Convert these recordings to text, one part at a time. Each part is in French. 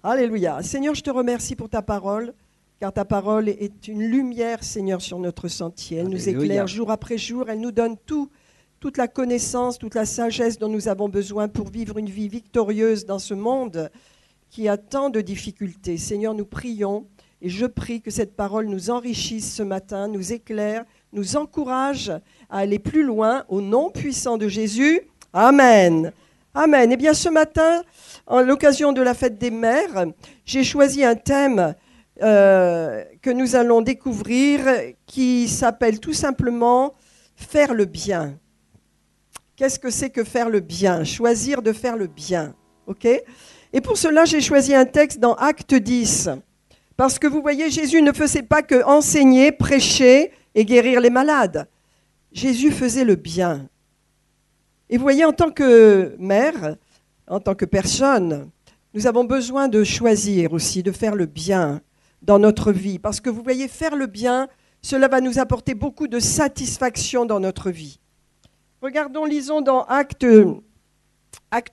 Alléluia. Seigneur, je te remercie pour ta parole, car ta parole est une lumière, Seigneur, sur notre sentier. Elle nous éclaire jour après jour, elle nous donne toute la connaissance, toute la sagesse dont nous avons besoin pour vivre une vie victorieuse dans ce monde qui a tant de difficultés. Seigneur, nous prions et je prie que cette parole nous enrichisse ce matin, nous éclaire, nous encourage à aller plus loin au nom puissant de Jésus. Amen. Amen. Eh bien, ce matin, à l'occasion de la fête des mères, j'ai choisi un thème que nous allons découvrir qui s'appelle tout simplement « Faire le bien ». Qu'est-ce que c'est que faire le bien? Choisir de faire le bien. Ok? Et pour cela, j'ai choisi un texte dans Acte 10. Parce que vous voyez, Jésus ne faisait pas que enseigner, prêcher et guérir les malades. Jésus faisait le bien. Et vous voyez, en tant que mère, en tant que personne, nous avons besoin de choisir aussi, de faire le bien dans notre vie. Parce que vous voyez, faire le bien, cela va nous apporter beaucoup de satisfaction dans notre vie. Regardons, lisons dans Acte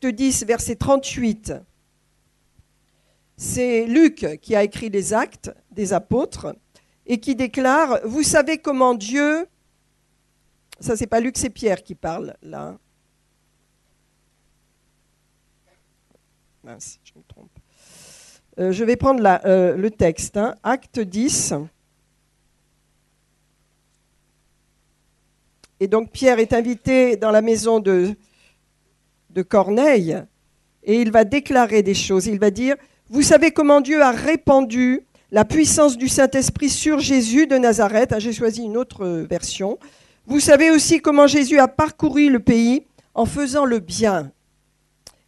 10, verset 38. C'est Luc qui a écrit les Actes des apôtres et qui déclare « Vous savez comment Dieu… » Ça, c'est pas Luc, c'est Pierre qui parle là. Mince, je me trompe. Je vais prendre le texte, hein, Acte 10. Et donc Pierre est invité dans la maison de Corneille et il va déclarer des choses. Il va dire, vous savez comment Dieu a répandu la puissance du Saint-Esprit sur Jésus de Nazareth. J'ai choisi une autre version. Vous savez aussi comment Jésus a parcouru le pays en faisant le bien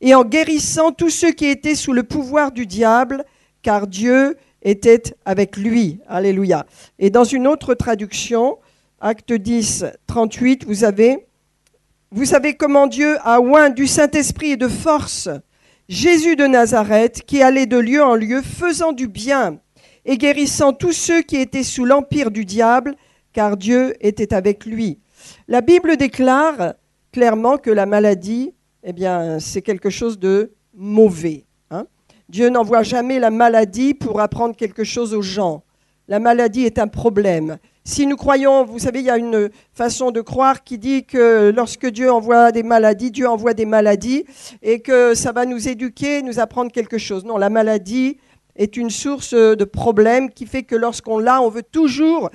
et en guérissant tous ceux qui étaient sous le pouvoir du diable, car Dieu était avec lui. Alléluia. Et dans une autre traduction, Acte 10, 38, vous savez comment Dieu a oint du Saint-Esprit et de force Jésus de Nazareth, qui allait de lieu en lieu, faisant du bien et guérissant tous ceux qui étaient sous l'empire du diable, car Dieu était avec lui. La Bible déclare clairement que la maladie, eh bien, c'est quelque chose de mauvais. Hein. Dieu n'envoie jamais la maladie pour apprendre quelque chose aux gens. La maladie est un problème. Si nous croyons, vous savez, il y a une façon de croire qui dit que lorsque Dieu envoie des maladies et que ça va nous éduquer, nous apprendre quelque chose. Non, la maladie est une source de problèmes qui fait que lorsqu'on l'a, on veut toujours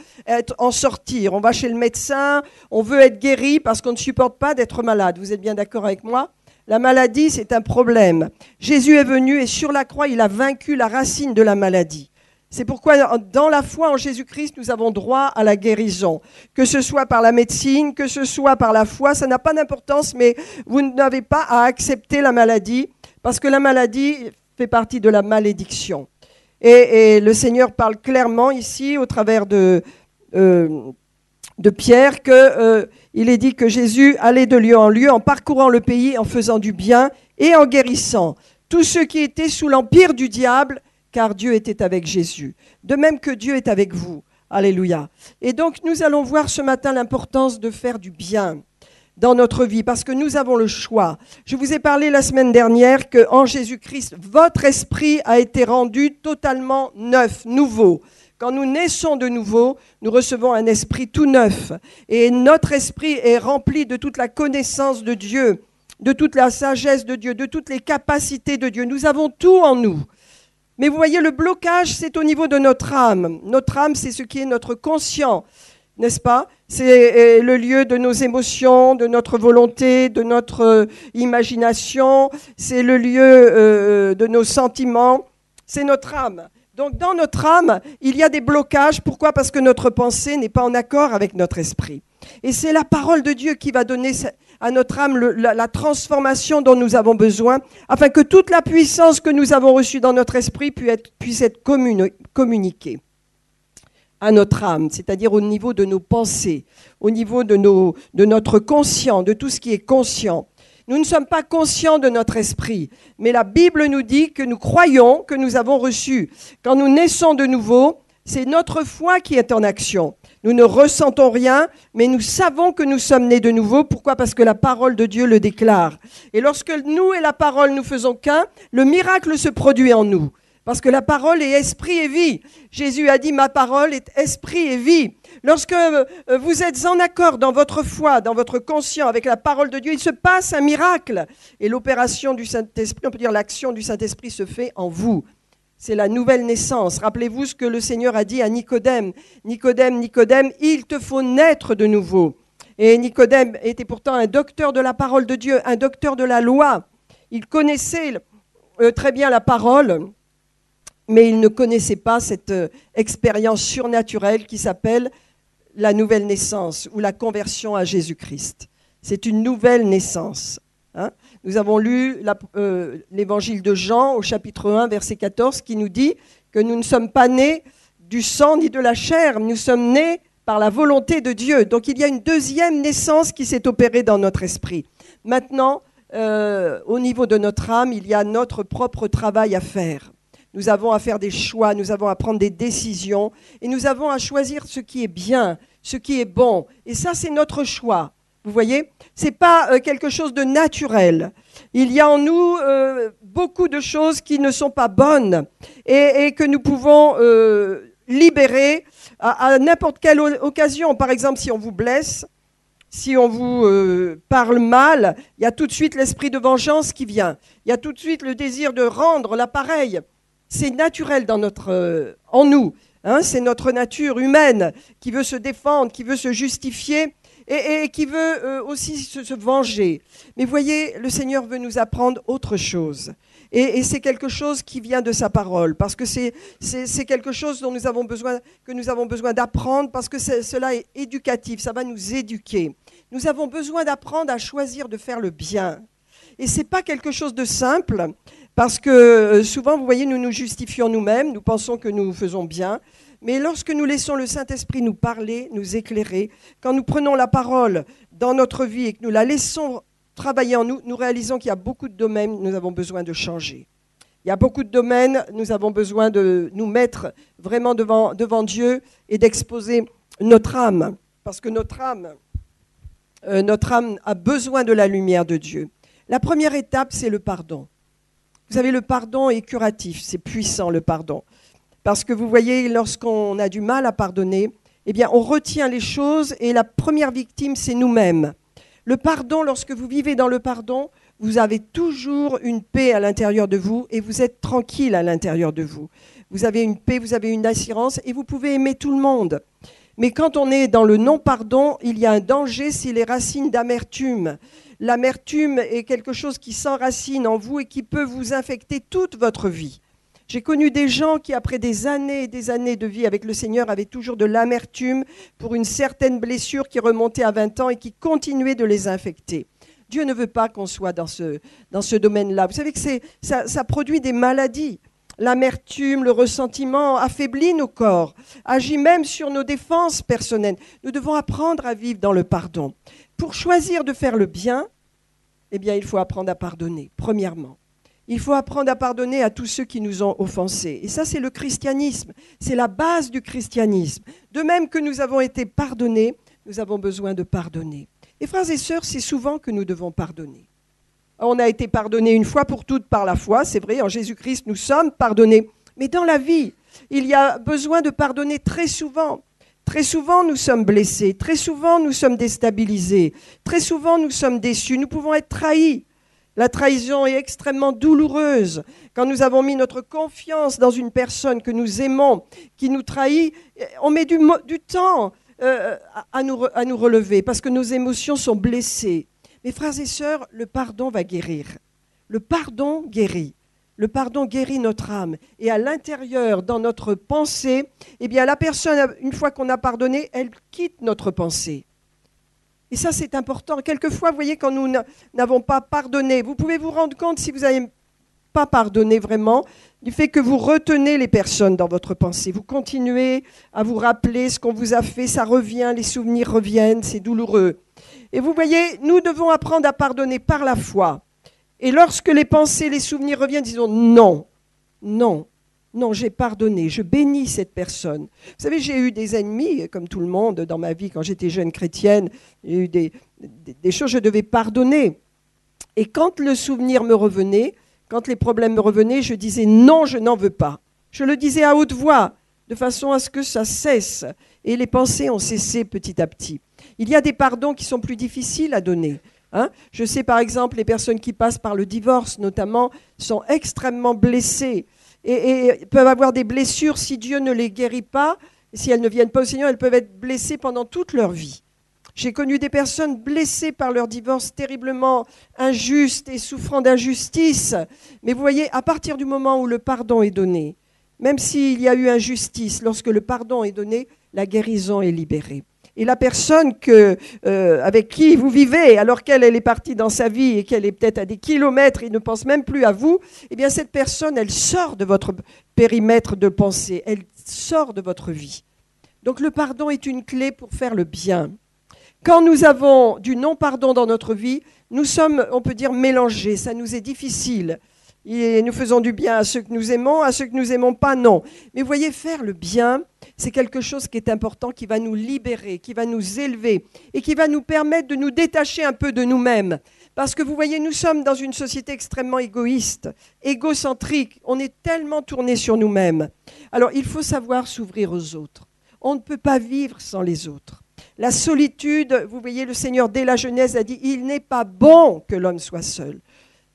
en sortir. On va chez le médecin, on veut être guéri parce qu'on ne supporte pas d'être malade. Vous êtes bien d'accord avec moi ? La maladie, c'est un problème. Jésus est venu et sur la croix, il a vaincu la racine de la maladie. C'est pourquoi dans la foi en Jésus-Christ, nous avons droit à la guérison. Que ce soit par la médecine, que ce soit par la foi, ça n'a pas d'importance, mais vous n'avez pas à accepter la maladie, parce que la maladie fait partie de la malédiction. Et le Seigneur parle clairement ici, au travers de Pierre, qu'il est dit que Jésus allait de lieu en lieu en parcourant le pays, en faisant du bien et en guérissant tous ceux qui étaient sous l'empire du diable, car Dieu était avec Jésus. De même que Dieu est avec vous. Alléluia. Et donc, nous allons voir ce matin l'importance de faire du bien dans notre vie, parce que nous avons le choix. Je vous ai parlé la semaine dernière qu'en Jésus-Christ, votre esprit a été rendu totalement neuf, nouveau. Quand nous naissons de nouveau, nous recevons un esprit tout neuf. Et notre esprit est rempli de toute la connaissance de Dieu, de toute la sagesse de Dieu, de toutes les capacités de Dieu. Nous avons tout en nous. Mais vous voyez, le blocage, c'est au niveau de notre âme. Notre âme, c'est ce qui est notre conscient, n'est-ce pas? C'est le lieu de nos émotions, de notre volonté, de notre imagination. C'est le lieu de nos sentiments. C'est notre âme. Donc, dans notre âme, il y a des blocages. Pourquoi? Parce que notre pensée n'est pas en accord avec notre esprit. Et c'est la parole de Dieu qui va donner à notre âme la transformation dont nous avons besoin, afin que toute la puissance que nous avons reçue dans notre esprit puisse être communiquée à notre âme, c'est-à-dire au niveau de nos pensées, au niveau de notre conscient, de tout ce qui est conscient. Nous ne sommes pas conscients de notre esprit, mais la Bible nous dit que nous croyons que nous avons reçu. Quand nous naissons de nouveau, c'est notre foi qui est en action. Nous ne ressentons rien, mais nous savons que nous sommes nés de nouveau. Pourquoi? Parce que la parole de Dieu le déclare. Et lorsque nous et la parole nous faisons qu'un, le miracle se produit en nous. Parce que la parole est esprit et vie. Jésus a dit, ma parole est esprit et vie. Lorsque vous êtes en accord dans votre foi, dans votre conscience avec la parole de Dieu, il se passe un miracle. Et l'opération du Saint-Esprit, on peut dire l'action du Saint-Esprit se fait en vous. C'est la nouvelle naissance. Rappelez-vous ce que le Seigneur a dit à Nicodème. Nicodème, Nicodème, il te faut naître de nouveau. Et Nicodème était pourtant un docteur de la parole de Dieu, un docteur de la loi. Il connaissait très bien la parole, mais il ne connaissait pas cette expérience surnaturelle qui s'appelle la nouvelle naissance ou la conversion à Jésus-Christ. C'est une nouvelle naissance. Nous avons lu l'évangile de Jean au chapitre 1, verset 14, qui nous dit que nous ne sommes pas nés du sang ni de la chair, nous sommes nés par la volonté de Dieu. Donc il y a une deuxième naissance qui s'est opérée dans notre esprit. Maintenant, au niveau de notre âme, il y a notre propre travail à faire. Nous avons à faire des choix, nous avons à prendre des décisions et nous avons à choisir ce qui est bien, ce qui est bon. Et ça, c'est notre choix. Vous voyez, ce n'est pas quelque chose de naturel. Il y a en nous beaucoup de choses qui ne sont pas bonnes et que nous pouvons libérer à n'importe quelle occasion. Par exemple, si on vous blesse, si on vous parle mal, il y a tout de suite l'esprit de vengeance qui vient. Il y a tout de suite le désir de rendre l'appareil. C'est naturel en nous. C'est notre nature humaine qui veut se défendre, qui veut se justifier et qui veut aussi se venger. Mais voyez, le Seigneur veut nous apprendre autre chose. Et c'est quelque chose qui vient de sa parole, parce que c'est quelque chose que nous avons besoin d'apprendre, parce que cela est éducatif, ça va nous éduquer. Nous avons besoin d'apprendre à choisir de faire le bien. Et ce n'est pas quelque chose de simple, parce que souvent, vous voyez, nous nous justifions nous-mêmes, nous pensons que nous faisons bien. Mais lorsque nous laissons le Saint-Esprit nous parler, nous éclairer, quand nous prenons la parole dans notre vie et que nous la laissons travailler en nous, nous réalisons qu'il y a beaucoup de domaines où nous avons besoin de changer. Il y a beaucoup de domaines, nous avons besoin de nous mettre vraiment devant Dieu et d'exposer notre âme. Parce que notre âme a besoin de la lumière de Dieu. La première étape, c'est le pardon. Vous savez, le pardon est curatif, c'est puissant le pardon. Parce que vous voyez, lorsqu'on a du mal à pardonner, eh bien, on retient les choses et la première victime, c'est nous-mêmes. Le pardon, lorsque vous vivez dans le pardon, vous avez toujours une paix à l'intérieur de vous et vous êtes tranquille à l'intérieur de vous. Vous avez une paix, vous avez une assurance et vous pouvez aimer tout le monde. Mais quand on est dans le non-pardon, il y a un danger, c'est les racines d'amertume. L'amertume est quelque chose qui s'enracine en vous et qui peut vous infecter toute votre vie. J'ai connu des gens qui, après des années et des années de vie avec le Seigneur, avaient toujours de l'amertume pour une certaine blessure qui remontait à 20 ans et qui continuait de les infecter. Dieu ne veut pas qu'on soit dans ce domaine-là. Vous savez que ça produit des maladies. L'amertume, le ressentiment affaiblit nos corps, agit même sur nos défenses personnelles. Nous devons apprendre à vivre dans le pardon. Pour choisir de faire le bien, eh bien, il faut apprendre à pardonner, premièrement. Il faut apprendre à pardonner à tous ceux qui nous ont offensés. Et ça, c'est le christianisme. C'est la base du christianisme. De même que nous avons été pardonnés, nous avons besoin de pardonner. Et frères et sœurs, c'est souvent que nous devons pardonner. On a été pardonnés une fois pour toutes par la foi, c'est vrai, en Jésus-Christ, nous sommes pardonnés. Mais dans la vie, il y a besoin de pardonner très souvent. Très souvent, nous sommes blessés. Très souvent, nous sommes déstabilisés. Très souvent, nous sommes déçus. Nous pouvons être trahis. La trahison est extrêmement douloureuse. Quand nous avons mis notre confiance dans une personne que nous aimons, qui nous trahit, on met du temps à nous relever parce que nos émotions sont blessées. Mes frères et sœurs, le pardon va guérir. Le pardon guérit. Le pardon guérit notre âme. Et à l'intérieur, dans notre pensée, eh bien, la personne, une fois qu'on a pardonné, elle quitte notre pensée. Et ça, c'est important. Quelquefois, vous voyez, quand nous n'avons pas pardonné, vous pouvez vous rendre compte, si vous n'avez pas pardonné vraiment, du fait que vous retenez les personnes dans votre pensée. Vous continuez à vous rappeler ce qu'on vous a fait, ça revient, les souvenirs reviennent, c'est douloureux. Et vous voyez, nous devons apprendre à pardonner par la foi. Et lorsque les pensées, les souvenirs reviennent, disons non, non, non, j'ai pardonné, je bénis cette personne. Vous savez, j'ai eu des ennemis, comme tout le monde dans ma vie, quand j'étais jeune chrétienne, j'ai eu des choses que je devais pardonner. Et quand le souvenir me revenait, quand les problèmes me revenaient, je disais non, je n'en veux pas. Je le disais à haute voix, de façon à ce que ça cesse. Et les pensées ont cessé petit à petit. Il y a des pardons qui sont plus difficiles à donner. Je sais par exemple, les personnes qui passent par le divorce notamment sont extrêmement blessées et peuvent avoir des blessures si Dieu ne les guérit pas, si elles ne viennent pas au Seigneur, elles peuvent être blessées pendant toute leur vie. J'ai connu des personnes blessées par leur divorce, terriblement injustes et souffrant d'injustice. Mais vous voyez, à partir du moment où le pardon est donné, même s'il y a eu injustice, lorsque le pardon est donné, la guérison est libérée. Et la personne avec qui vous vivez, alors qu'elle est partie dans sa vie et qu'elle est peut-être à des kilomètres et ne pense même plus à vous, eh bien cette personne, elle sort de votre périmètre de pensée, elle sort de votre vie. Donc le pardon est une clé pour faire le bien. Quand nous avons du non-pardon dans notre vie, nous sommes, on peut dire, mélangés, ça nous est difficile. Et nous faisons du bien à ceux que nous aimons, à ceux que nous n'aimons pas, non. Mais vous voyez, faire le bien, c'est quelque chose qui est important, qui va nous libérer, qui va nous élever et qui va nous permettre de nous détacher un peu de nous-mêmes. Parce que vous voyez, nous sommes dans une société extrêmement égoïste, égocentrique. On est tellement tourné sur nous-mêmes. Alors, il faut savoir s'ouvrir aux autres. On ne peut pas vivre sans les autres. La solitude, vous voyez, le Seigneur, dès la Genèse, a dit « Il n'est pas bon que l'homme soit seul ».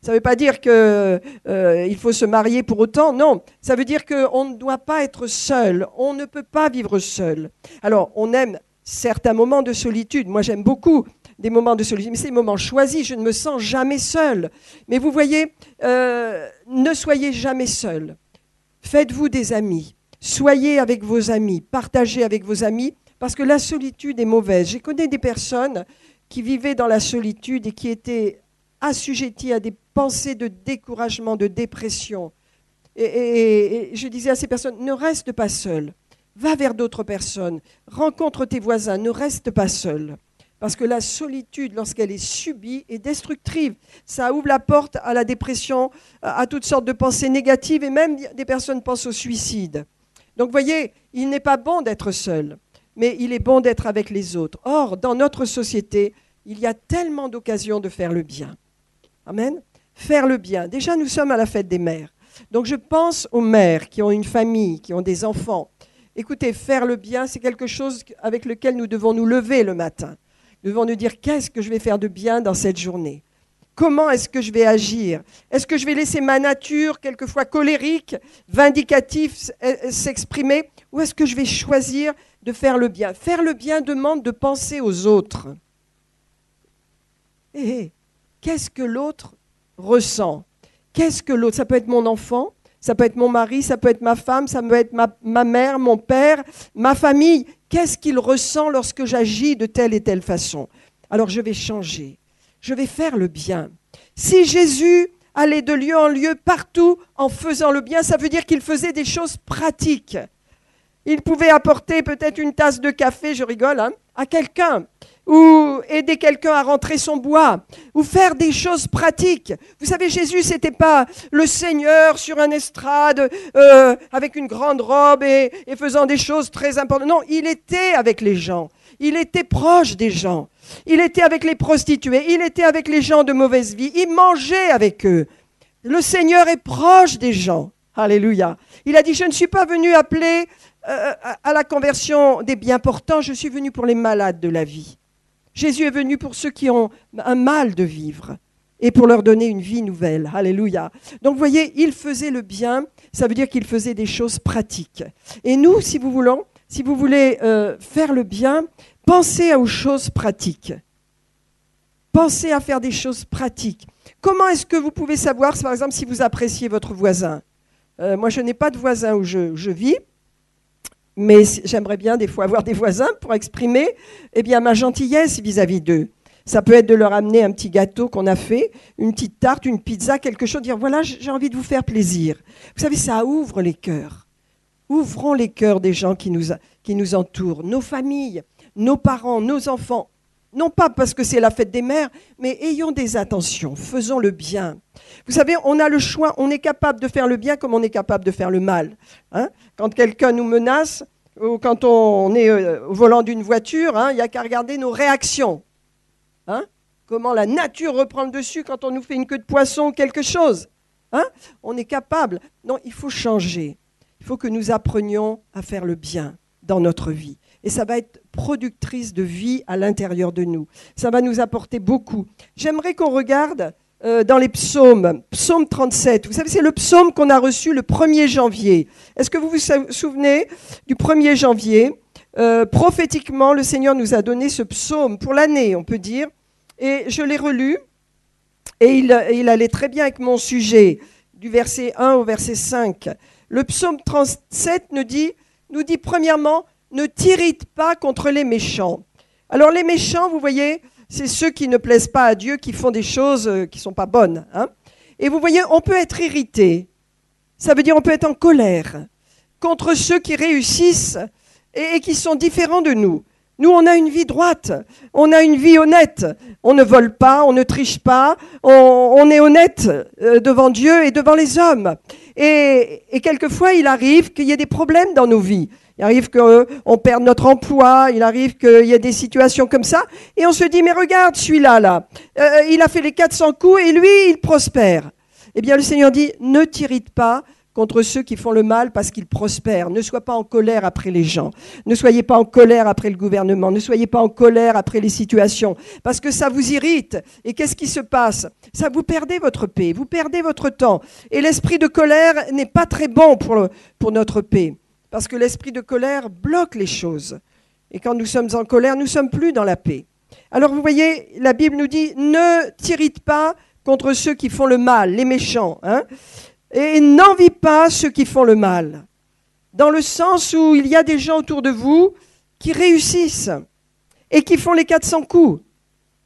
Ça ne veut pas dire qu'il faut se marier pour autant, non. Ça veut dire qu'on ne doit pas être seul, on ne peut pas vivre seul. Alors, on aime certains moments de solitude. Moi, j'aime beaucoup des moments de solitude, mais c'est des moments choisis, je ne me sens jamais seul. Mais vous voyez, ne soyez jamais seul. Faites-vous des amis, soyez avec vos amis, partagez avec vos amis, parce que la solitude est mauvaise. J'ai connu des personnes qui vivaient dans la solitude et qui étaient assujetties à des pensées de découragement, de dépression. Et je disais à ces personnes, ne reste pas seul, va vers d'autres personnes, rencontre tes voisins, ne reste pas seul. Parce que la solitude, lorsqu'elle est subie, est destructrive. Ça ouvre la porte à la dépression, à toutes sortes de pensées négatives, et même des personnes pensent au suicide. Donc vous voyez, il n'est pas bon d'être seul, mais il est bon d'être avec les autres. Or, dans notre société, il y a tellement d'occasions de faire le bien. Amen. Faire le bien. Déjà, nous sommes à la fête des mères. Donc, je pense aux mères qui ont une famille, qui ont des enfants. Écoutez, faire le bien, c'est quelque chose avec lequel nous devons nous lever le matin. Nous devons nous dire, qu'est-ce que je vais faire de bien dans cette journée ? Comment est-ce que je vais agir ? Est-ce que je vais laisser ma nature, quelquefois colérique, vindicative, s'exprimer ? Ou est-ce que je vais choisir de faire le bien ? Faire le bien demande de penser aux autres. Qu'est-ce que l'autre ressent ? Qu'est-ce que l'autre ? Ça peut être mon enfant, ça peut être mon mari, ça peut être ma femme, ça peut être ma mère, mon père, ma famille. Qu'est-ce qu'il ressent lorsque j'agis de telle et telle façon ? Alors je vais changer, je vais faire le bien. Si Jésus allait de lieu en lieu, partout, en faisant le bien, ça veut dire qu'il faisait des choses pratiques. Il pouvait apporter peut-être une tasse de café, je rigole, à quelqu'un, ou aider quelqu'un à rentrer son bois, ou faire des choses pratiques. Vous savez, Jésus, c'était pas le Seigneur sur un estrade avec une grande robe et faisant des choses très importantes. Non, il était avec les gens. Il était proche des gens. Il était avec les prostituées. Il était avec les gens de mauvaise vie. Il mangeait avec eux. Le Seigneur est proche des gens. Alléluia. Il a dit, je ne suis pas venu appeler à la conversion des bien portants, je suis venu pour les malades de la vie. Jésus est venu pour ceux qui ont un mal de vivre et pour leur donner une vie nouvelle. Alléluia. Donc vous voyez, il faisait le bien, ça veut dire qu'il faisait des choses pratiques. Et nous, si vous voulez faire le bien, pensez aux choses pratiques. Pensez à faire des choses pratiques. Comment est-ce que vous pouvez savoir, par exemple, si vous appréciez votre voisin ? Moi, je n'ai pas de voisin où je vis. Mais j'aimerais bien des fois avoir des voisins pour exprimer ma gentillesse vis-à-vis d'eux. Ça peut être de leur amener un petit gâteau qu'on a fait, une petite tarte, une pizza, quelque chose, dire voilà, j'ai envie de vous faire plaisir. Vous savez, ça ouvre les cœurs. Ouvrons les cœurs des gens qui nous entourent, nos familles, nos parents, nos enfants. Non pas parce que c'est la fête des mères, mais ayons des intentions, faisons le bien. Vous savez, on a le choix, on est capable de faire le bien comme on est capable de faire le mal. Quand quelqu'un nous menace, ou quand on est au volant d'une voiture, il n'y a qu'à regarder nos réactions. Comment la nature reprend le dessus quand on nous fait une queue de poisson ou quelque chose. Hein? On est capable. Non, il faut changer. Il faut que nous apprenions à faire le bien dans notre vie. Et ça va être productrice de vie à l'intérieur de nous. Ça va nous apporter beaucoup. J'aimerais qu'on regarde dans les psaumes. Psaume 37. Vous savez, c'est le psaume qu'on a reçu le 1er janvier. Est-ce que vous vous souvenez du 1er janvier? Prophétiquement, le Seigneur nous a donné ce psaume pour l'année, on peut dire. Et je l'ai relu. Et il allait très bien avec mon sujet, du verset 1 au verset 5. Le psaume 37 nous dit premièrement, ne t'irrite pas contre les méchants. Alors les méchants, vous voyez, c'est ceux qui ne plaisent pas à Dieu, qui font des choses qui ne sont pas bonnes. Hein. Et vous voyez, on peut être irrité. Ça veut dire on peut être en colère contre ceux qui réussissent et qui sont différents de nous. Nous, on a une vie droite, on a une vie honnête. On ne vole pas, on ne triche pas, on est honnête devant Dieu et devant les hommes. Et quelquefois, il arrive qu'il y ait des problèmes dans nos vies. Il arrive qu'on perde notre emploi, il arrive qu'il y ait des situations comme ça. Et on se dit, mais regarde celui-là, là, il a fait les 400 coups et lui, il prospère. Eh bien, le Seigneur dit, ne t'irrite pas contre ceux qui font le mal parce qu'ils prospèrent. Ne sois pas en colère après les gens. Ne soyez pas en colère après le gouvernement. Ne soyez pas en colère après les situations parce que ça vous irrite. Et qu'est-ce qui se passe? Ça, vous perdez votre paix, vous perdez votre temps. Et l'esprit de colère n'est pas très bon pour notre paix parce que l'esprit de colère bloque les choses. Et quand nous sommes en colère, nous ne sommes plus dans la paix. Alors vous voyez, la Bible nous dit, ne t'irrite pas contre ceux qui font le mal, les méchants, hein. Et n'envie pas ceux qui font le mal, dans le sens où il y a des gens autour de vous qui réussissent et qui font les 400 coups.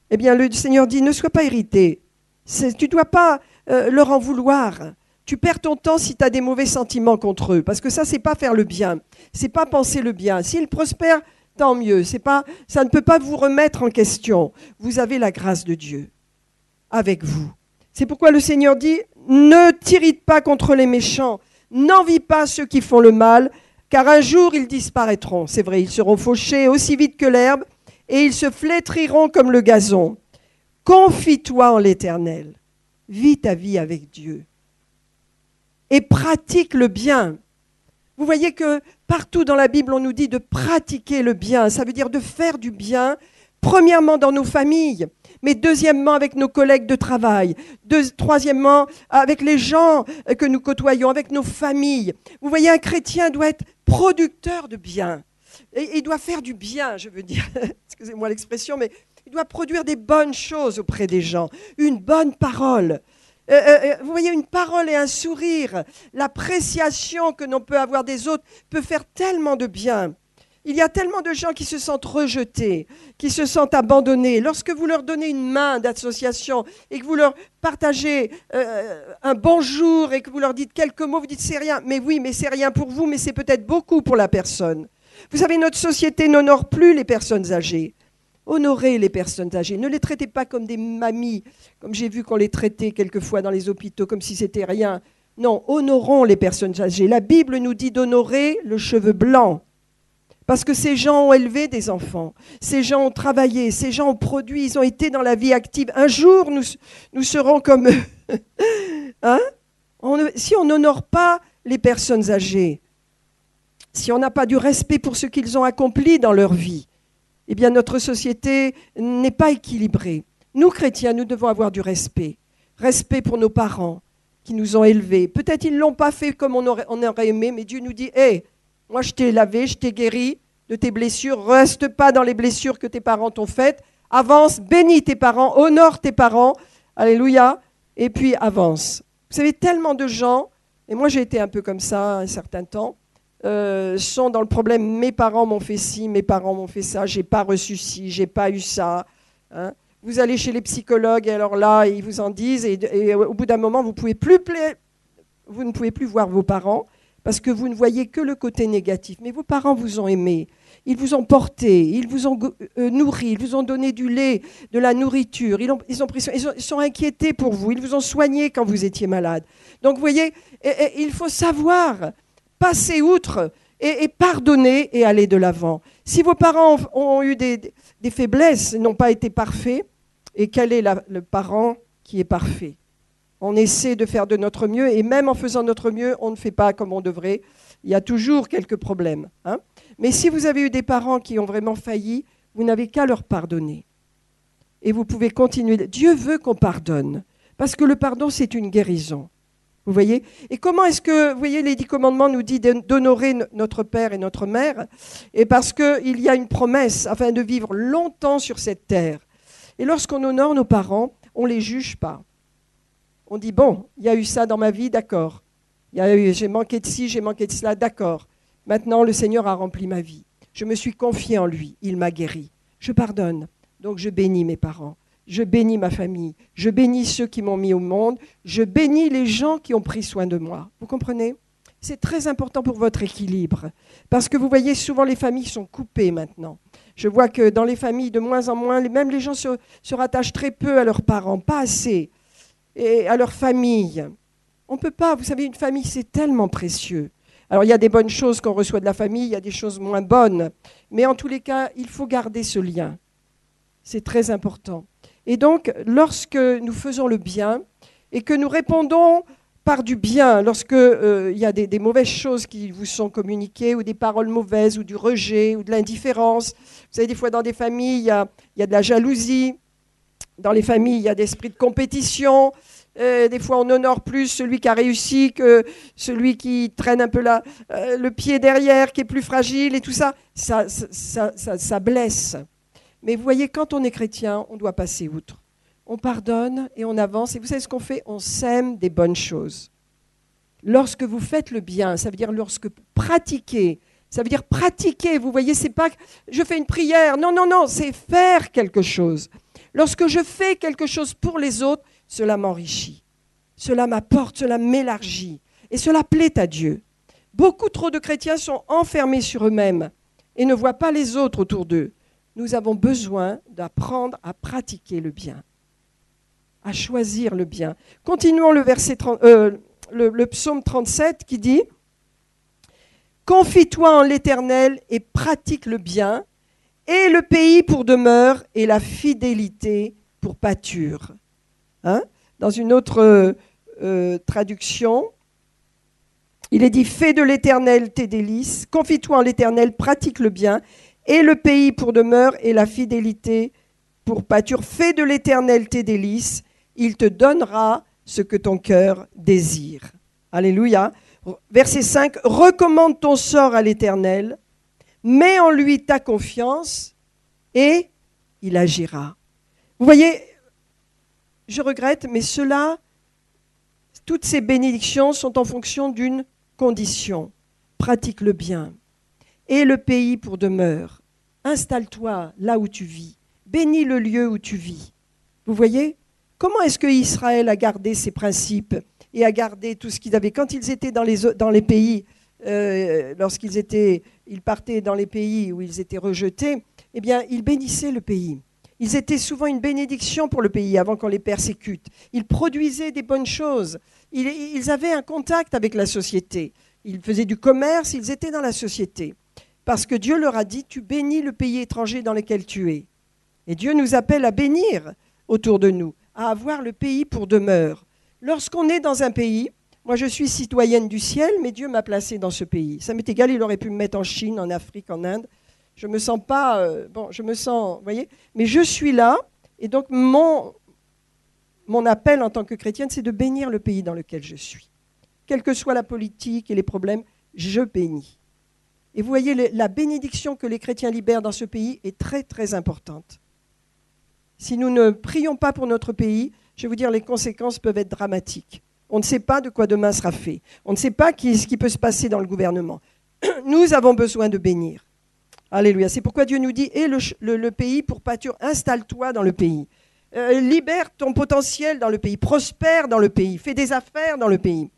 Eh bien, le Seigneur dit, ne sois pas irrité. Tu ne dois pas leur en vouloir. Tu perds ton temps si tu as des mauvais sentiments contre eux, parce que ça, c'est pas faire le bien. C'est pas penser le bien. S'ils prospèrent, tant mieux. Ça ne peut pas vous remettre en question. Vous avez la grâce de Dieu avec vous. C'est pourquoi le Seigneur dit, ne t'irrite pas contre les méchants, n'envie pas ceux qui font le mal, car un jour ils disparaîtront. C'est vrai, ils seront fauchés aussi vite que l'herbe, et ils se flétriront comme le gazon. Confie-toi en l'Éternel, vis ta vie avec Dieu, et pratique le bien. Vous voyez que partout dans la Bible, on nous dit de pratiquer le bien, ça veut dire de faire du bien, premièrement dans nos familles, mais deuxièmement avec nos collègues de travail, troisièmement avec les gens que nous côtoyons, avec nos familles. Vous voyez, un chrétien doit être producteur de bien. Et il doit faire du bien, je veux dire, excusez-moi l'expression, mais il doit produire des bonnes choses auprès des gens, une bonne parole. Vous voyez, une parole et un sourire, l'appréciation que l'on peut avoir des autres peut faire tellement de bien. Il y a tellement de gens qui se sentent rejetés, qui se sentent abandonnés. Lorsque vous leur donnez une main d'association et que vous leur partagez un bonjour et que vous leur dites quelques mots, vous dites c'est rien. Mais oui, mais c'est rien pour vous, mais c'est peut-être beaucoup pour la personne. Vous savez, notre société n'honore plus les personnes âgées. Honorez les personnes âgées. Ne les traitez pas comme des mamies, comme j'ai vu qu'on les traitait quelquefois dans les hôpitaux, comme si c'était rien. Non, honorons les personnes âgées. La Bible nous dit d'honorer le cheveu blanc. Parce que ces gens ont élevé des enfants, ces gens ont travaillé, ces gens ont produit, ils ont été dans la vie active. Un jour, nous serons comme eux. Hein? Si on n'honore pas les personnes âgées, si on n'a pas du respect pour ce qu'ils ont accompli dans leur vie, eh bien notre société n'est pas équilibrée. Nous, chrétiens, nous devons avoir du respect. Respect pour nos parents qui nous ont élevés. Peut-être ils ne l'ont pas fait comme on aurait aimé, mais Dieu nous dit « Hé, moi, je t'ai lavé, je t'ai guéri de tes blessures. Reste pas dans les blessures que tes parents t'ont faites. Avance, bénis tes parents, honore tes parents. Alléluia. Et puis avance. » Vous savez, tellement de gens, et moi j'ai été un peu comme ça un certain temps, sont dans le problème. Mes parents m'ont fait ci, mes parents m'ont fait ça, j'ai pas reçu ci, j'ai pas eu ça. Hein. Vous allez chez les psychologues, et alors là, ils vous en disent, et au bout d'un moment, vous ne pouvez plus voir vos parents. Parce que vous ne voyez que le côté négatif. Mais vos parents vous ont aimé, ils vous ont porté, ils vous ont nourri, ils vous ont donné du lait, de la nourriture, ils sont inquiétés pour vous, ils vous ont soigné quand vous étiez malade. Donc vous voyez, il faut savoir passer outre et pardonner et aller de l'avant. Si vos parents ont eu des faiblesses, n'ont pas été parfaits, et quel est le parent qui est parfait? On essaie de faire de notre mieux et même en faisant notre mieux, on ne fait pas comme on devrait. Il y a toujours quelques problèmes. Hein. Mais si vous avez eu des parents qui ont vraiment failli, vous n'avez qu'à leur pardonner. Et vous pouvez continuer. Dieu veut qu'on pardonne parce que le pardon, c'est une guérison. Vous voyez? Et comment est-ce que, vous voyez, les 10 commandements nous disent d'honorer notre père et notre mère? Et parce qu'il y a une promesse afin de vivre longtemps sur cette terre. Et lorsqu'on honore nos parents, on ne les juge pas. On dit, bon, il y a eu ça dans ma vie, d'accord. J'ai manqué de ci, j'ai manqué de cela, d'accord. Maintenant, le Seigneur a rempli ma vie. Je me suis confié en lui, il m'a guéri. Je pardonne. Donc je bénis mes parents. Je bénis ma famille, je bénis ceux qui m'ont mis au monde, je bénis les gens qui ont pris soin de moi. Vous comprenez? C'est très important pour votre équilibre. Parce que vous voyez, souvent les familles sont coupées maintenant. Je vois que dans les familles, de moins en moins, même les gens se rattachent très peu à leurs parents, pas assez, et à leur famille. On ne peut pas, vous savez, une famille, c'est tellement précieux. Alors il y a des bonnes choses qu'on reçoit de la famille, il y a des choses moins bonnes. Mais en tous les cas, il faut garder ce lien. C'est très important. Et donc, lorsque nous faisons le bien et que nous répondons par du bien, lorsque il y a des mauvaises choses qui vous sont communiquées, ou des paroles mauvaises, ou du rejet, ou de l'indifférence. Vous savez, des fois, dans des familles, il y a de la jalousie. Dans les familles, il y a d'esprit de compétition. Des fois, on honore plus celui qui a réussi que celui qui traîne un peu le pied derrière, qui est plus fragile, et tout ça. Ça blesse. Mais vous voyez, quand on est chrétien, on doit passer outre. On pardonne et on avance. Et vous savez ce qu'on fait? On sème des bonnes choses. Lorsque vous faites le bien, ça veut dire lorsque vous pratiquez. Ça veut dire pratiquer. Vous voyez, c'est pas je fais une prière. Non, non, non, c'est faire quelque chose. Lorsque je fais quelque chose pour les autres, cela m'enrichit. Cela m'apporte, cela m'élargit. Et cela plaît à Dieu. Beaucoup trop de chrétiens sont enfermés sur eux-mêmes et ne voient pas les autres autour d'eux. Nous avons besoin d'apprendre à pratiquer le bien, à choisir le bien. Continuons le psaume 37 qui dit « Confie-toi en l'Éternel et pratique le bien, et le pays pour demeure et la fidélité pour pâture. » Hein? Dans une autre traduction, il est dit « Fais de l'Éternel tes délices, confie-toi en l'Éternel, pratique le bien, et le pays pour demeure et la fidélité pour pâture. Fais de l'Éternel tes délices, il te donnera ce que ton cœur désire. » Alléluia. Verset 5, « Recommande ton sort à l'Éternel, mets en lui ta confiance et il agira. » Vous voyez, je regrette, mais toutes ces bénédictions sont en fonction d'une condition. Pratique le bien. Et le pays pour demeure. Installe-toi là où tu vis. Bénis le lieu où tu vis. Vous voyez? Comment est-ce que Israël a gardé ses principes et a gardé tout ce qu'ils avaient? Quand ils étaient dans les pays, ils partaient dans les pays où ils étaient rejetés, eh bien, ils bénissaient le pays. Ils étaient souvent une bénédiction pour le pays avant qu'on les persécute. Ils produisaient des bonnes choses. Ils avaient un contact avec la société. Ils faisaient du commerce, ils étaient dans la société. Parce que Dieu leur a dit, tu bénis le pays étranger dans lequel tu es. Et Dieu nous appelle à bénir autour de nous, à avoir le pays pour demeure. Lorsqu'on est dans un pays, moi je suis citoyenne du ciel, mais Dieu m'a placée dans ce pays. Ça m'est égal, il aurait pu me mettre en Chine, en Afrique, en Inde. Je ne me sens pas, vous voyez, mais je suis là, et donc mon appel en tant que chrétienne, c'est de bénir le pays dans lequel je suis. Quelle que soit la politique et les problèmes, je bénis. Et vous voyez, la bénédiction que les chrétiens libèrent dans ce pays est très, très importante. Si nous ne prions pas pour notre pays, je vais vous dire, les conséquences peuvent être dramatiques. On ne sait pas de quoi demain sera fait. On ne sait pas ce qui peut se passer dans le gouvernement. Nous avons besoin de bénir. Alléluia. C'est pourquoi Dieu nous dit, et le pays pour pâture, installe-toi dans le pays. Libère ton potentiel dans le pays. Prospère dans le pays. Fais des affaires dans le pays.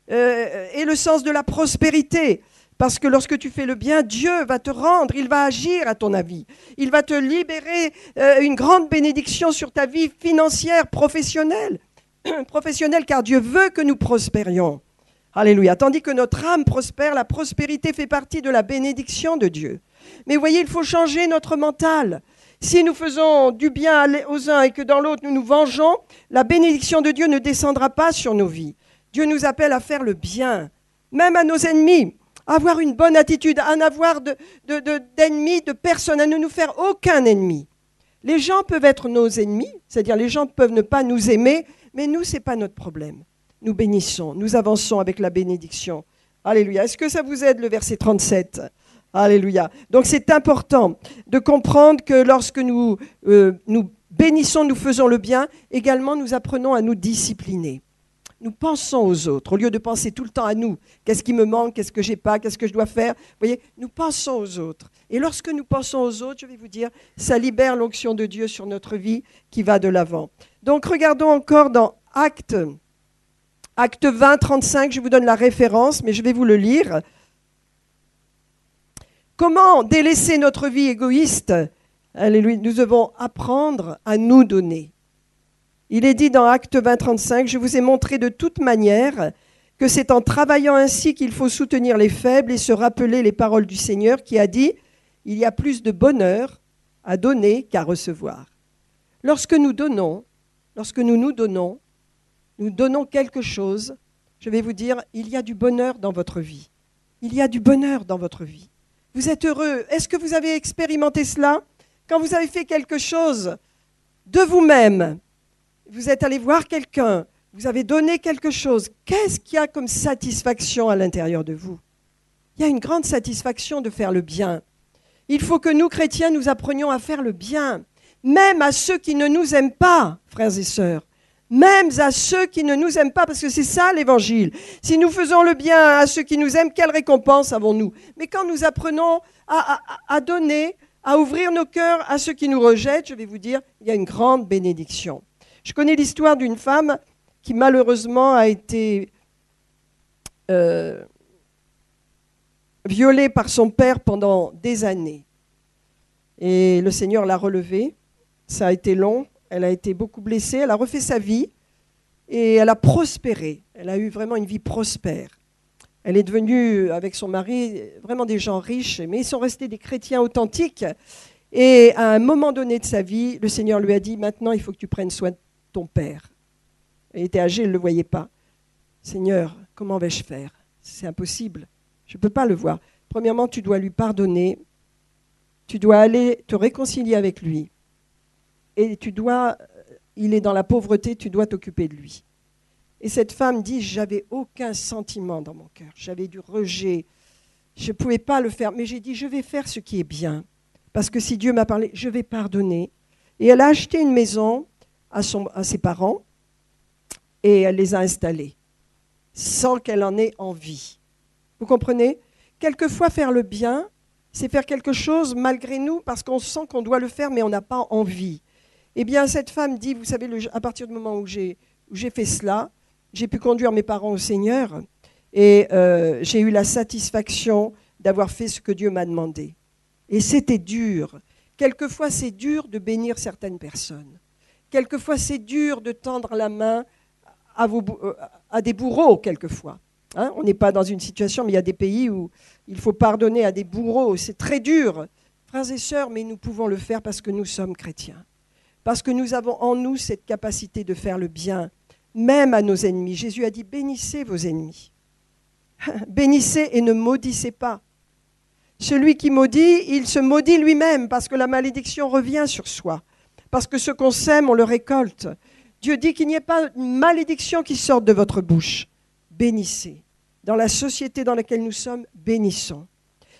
Et le sens de la prospérité. Parce que lorsque tu fais le bien, Dieu va te rendre, il va agir à ton avis. Il va te libérer une grande bénédiction sur ta vie financière, professionnelle. Professionnelle, car Dieu veut que nous prospérions. Alléluia. Tandis que notre âme prospère, la prospérité fait partie de la bénédiction de Dieu. Mais vous voyez, il faut changer notre mental. Si nous faisons du bien aux uns et que dans l'autre nous nous vengeons, la bénédiction de Dieu ne descendra pas sur nos vies. Dieu nous appelle à faire le bien, même à nos ennemis, à avoir une bonne attitude, à n'avoir d'ennemis, de personne, à ne nous faire aucun ennemi. Les gens peuvent être nos ennemis, c'est-à-dire les gens peuvent ne pas nous aimer, mais nous, ce n'est pas notre problème. Nous bénissons, nous avançons avec la bénédiction. Alléluia. Est-ce que ça vous aide le verset 37 ? Alléluia. Donc c'est important de comprendre que lorsque nous bénissons, nous faisons le bien, également nous apprenons à nous discipliner. Nous pensons aux autres, au lieu de penser tout le temps à nous. Qu'est-ce qui me manque, qu'est-ce que je n'ai pas, qu'est-ce que je dois faire ? Vous voyez, nous pensons aux autres. Et lorsque nous pensons aux autres, je vais vous dire, ça libère l'onction de Dieu sur notre vie qui va de l'avant. Donc regardons encore dans Acte 20, 35, je vous donne la référence, mais je vais vous le lire. Comment délaisser notre vie égoïste ? Alléluia, nous devons apprendre à nous donner. Il est dit dans Acte 20, 35, « Je vous ai montré de toute manière que c'est en travaillant ainsi qu'il faut soutenir les faibles et se rappeler les paroles du Seigneur qui a dit « Il y a plus de bonheur à donner qu'à recevoir. » Lorsque nous nous donnons quelque chose, je vais vous dire, il y a du bonheur dans votre vie. Il y a du bonheur dans votre vie. Vous êtes heureux. Est-ce que vous avez expérimenté cela ? Quand vous avez fait quelque chose de vous-même, vous êtes allé voir quelqu'un, vous avez donné quelque chose, qu'est-ce qu'il y a comme satisfaction à l'intérieur de vous ? Il y a une grande satisfaction de faire le bien. Il faut que nous, chrétiens, nous apprenions à faire le bien, même à ceux qui ne nous aiment pas, frères et sœurs. Même à ceux qui ne nous aiment pas, parce que c'est ça l'évangile. Si nous faisons le bien à ceux qui nous aiment, quelle récompense avons-nous ? Mais quand nous apprenons à donner, à ouvrir nos cœurs à ceux qui nous rejettent, je vais vous dire, il y a une grande bénédiction. Je connais l'histoire d'une femme qui malheureusement a été violée par son père pendant des années. Et le Seigneur l'a relevée. Ça a été long. Elle a été beaucoup blessée, elle a refait sa vie et elle a prospéré. Elle a eu vraiment une vie prospère. Elle est devenue, avec son mari, vraiment des gens riches, mais ils sont restés des chrétiens authentiques. Et à un moment donné de sa vie, le Seigneur lui a dit, maintenant il faut que tu prennes soin de ton père. Elle était âgée, elle ne le voyait pas. Seigneur, comment vais-je faire ? C'est impossible, je ne peux pas le voir. Premièrement, tu dois lui pardonner, tu dois aller te réconcilier avec lui. Et il est dans la pauvreté, tu dois t'occuper de lui. Et cette femme dit, j'avais aucun sentiment dans mon cœur, j'avais du rejet, je ne pouvais pas le faire, mais j'ai dit, je vais faire ce qui est bien, parce que si Dieu m'a parlé, je vais pardonner. Et elle a acheté une maison à ses parents, et elle les a installés, sans qu'elle en ait envie. Vous comprenez ? Quelquefois, faire le bien, c'est faire quelque chose malgré nous, parce qu'on sent qu'on doit le faire, mais on n'a pas envie. Eh bien, cette femme dit, vous savez, à partir du moment où j'ai fait cela, j'ai pu conduire mes parents au Seigneur et j'ai eu la satisfaction d'avoir fait ce que Dieu m'a demandé. Et c'était dur. Quelquefois, c'est dur de bénir certaines personnes. Quelquefois, c'est dur de tendre la main à des bourreaux, quelquefois. Hein, on n'est pas dans une situation, mais il y a des pays où il faut pardonner à des bourreaux. C'est très dur. Frères et sœurs, mais nous pouvons le faire parce que nous sommes chrétiens. Parce que nous avons en nous cette capacité de faire le bien, même à nos ennemis. Jésus a dit, bénissez vos ennemis. Bénissez et ne maudissez pas. Celui qui maudit, il se maudit lui-même, parce que la malédiction revient sur soi. Parce que ce qu'on sème, on le récolte. Dieu dit qu'il n'y ait pas une malédiction qui sorte de votre bouche. Bénissez. Dans la société dans laquelle nous sommes, bénissons.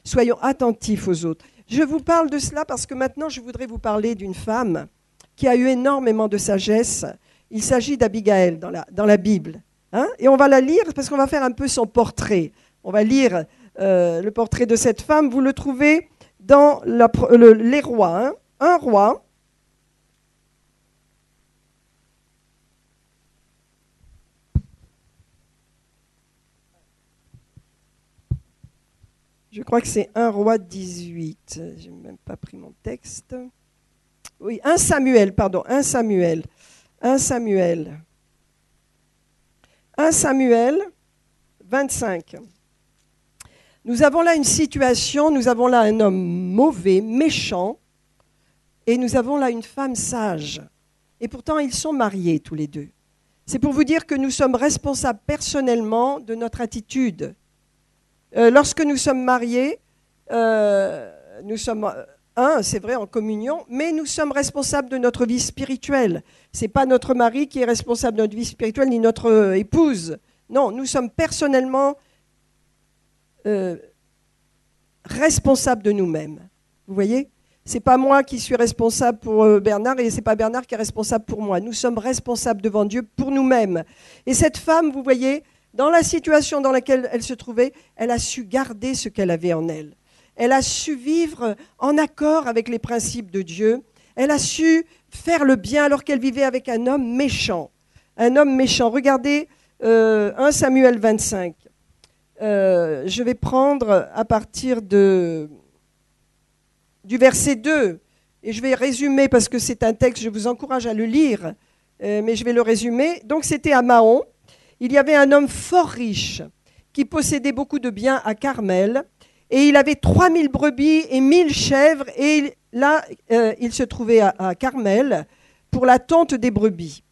Soyons attentifs aux autres. Je vous parle de cela parce que maintenant, je voudrais vous parler d'une femme qui a eu énormément de sagesse. Il s'agit d'Abigaël dans la Bible. Hein, et on va la lire parce qu'on va faire un peu son portrait. On va lire le portrait de cette femme. Vous le trouvez dans les rois. Hein, un roi. Je crois que c'est 1 roi 18. Je n'ai même pas pris mon texte. Oui, 1 Samuel, pardon, 1 Samuel. 1 Samuel 25. Nous avons là une situation, nous avons là un homme mauvais, méchant, Et nous avons là une femme sage. Et pourtant, ils sont mariés tous les deux. C'est pour vous dire que nous sommes responsables personnellement de notre attitude. Lorsque nous sommes mariés, nous sommes c'est vrai, en communion, mais nous sommes responsables de notre vie spirituelle. Ce n'est pas notre mari qui est responsable de notre vie spirituelle, ni notre épouse. Non, nous sommes personnellement responsables de nous-mêmes. Vous voyez ? Ce n'est pas moi qui suis responsable pour Bernard et ce n'est pas Bernard qui est responsable pour moi. Nous sommes responsables devant Dieu pour nous-mêmes. Et cette femme, vous voyez, dans la situation dans laquelle elle se trouvait, elle a su garder ce qu'elle avait en elle. Elle a su vivre en accord avec les principes de Dieu. Elle a su faire le bien alors qu'elle vivait avec un homme méchant. Un homme méchant. Regardez 1 Samuel 25. Je vais prendre à partir du verset 2. Et je vais résumer parce que c'est un texte, je vous encourage à le lire. Mais je vais le résumer. Donc c'était à Mahon. Il y avait un homme fort riche qui possédait beaucoup de biens à Carmel. Et il avait 3000 brebis et 1000 chèvres. Et là, il se trouvait à Carmel pour la tonte des brebis.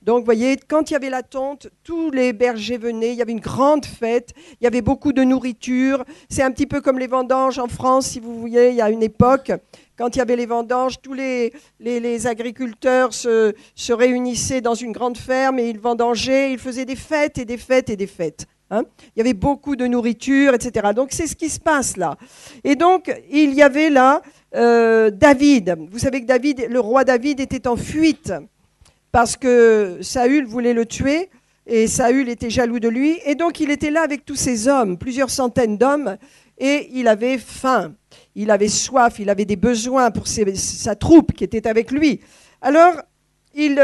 Donc, vous voyez, quand il y avait la tonte, tous les bergers venaient. Il y avait une grande fête. Il y avait beaucoup de nourriture. C'est un petit peu comme les vendanges en France, si vous voyez. Il y a une époque, quand il y avait les vendanges, tous les agriculteurs se réunissaient dans une grande ferme et ils vendangeaient. Ils faisaient des fêtes et des fêtes et des fêtes. Hein, il y avait beaucoup de nourriture, etc. Donc, c'est ce qui se passe là. Et donc, il y avait là David. Vous savez que le roi David était en fuite parce que Saül voulait le tuer et Saül était jaloux de lui. Et donc, il était là avec tous ses hommes, plusieurs centaines d'hommes, et il avait faim, il avait soif, il avait des besoins pour sa troupe qui était avec lui. Alors, il